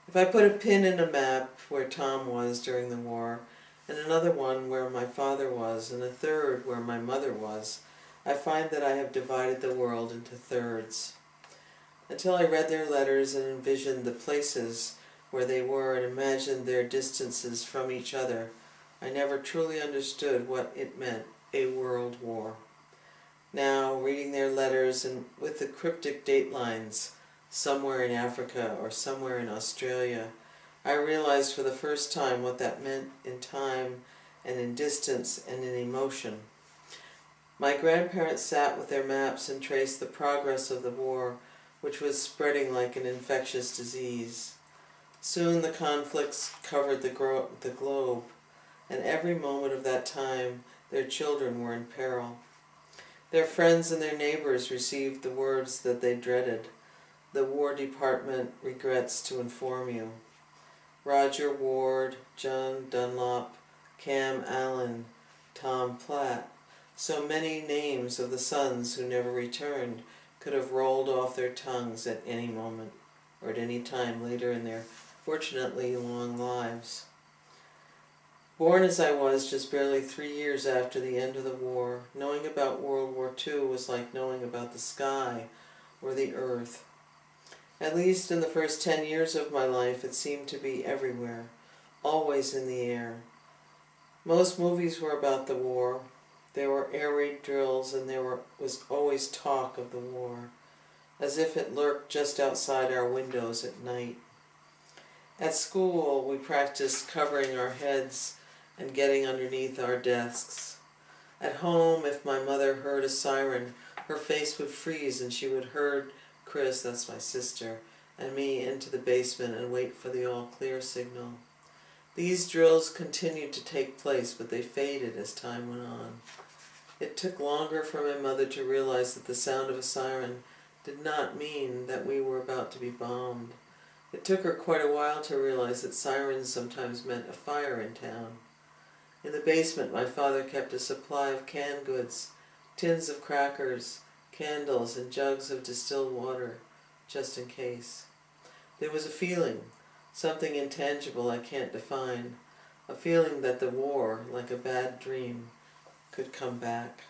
If I put a pin in a map where Tom was during the war, and another one where my father was, and a third where my mother was, I find that I have divided the world into thirds. Until I read their letters and envisioned the places where they were and imagined their distances from each other, I never truly understood what it meant, a world war. Now, reading their letters and with the cryptic datelines, somewhere in Africa or somewhere in Australia, I realized for the first time what that meant in time and in distance and in emotion. My grandparents sat with their maps and traced the progress of the war, which was spreading like an infectious disease. Soon the conflicts covered the globe, and every moment of that time their children were in peril. Their friends and their neighbors received the words that they dreaded. The War Department regrets to inform you. Roger Ward, John Dunlop, Cam Allen, Tom Platt, so many names of the sons who never returned could have rolled off their tongues at any moment, or at any time later in their fortunately long lives. Born as I was just barely 3 years after the end of the war, knowing about World War II was like knowing about the sky or the earth. At least in the first 10 years of my life, it seemed to be everywhere, always in the air. Most movies were about the war. There were air raid drills, and there was always talk of the war, as if it lurked just outside our windows at night. At school, we practiced covering our heads and getting underneath our desks. At home, if my mother heard a siren, her face would freeze and she would herd Chris, that's my sister, and me into the basement and wait for the all-clear signal. These drills continued to take place, but they faded as time went on. It took longer for my mother to realize that the sound of a siren did not mean that we were about to be bombed. It took her quite a while to realize that sirens sometimes meant a fire in town. In the basement, my father kept a supply of canned goods, tins of crackers, candles, and jugs of distilled water, just in case. There was a feeling, something intangible I can't define, a feeling that the war, like a bad dream, could come back.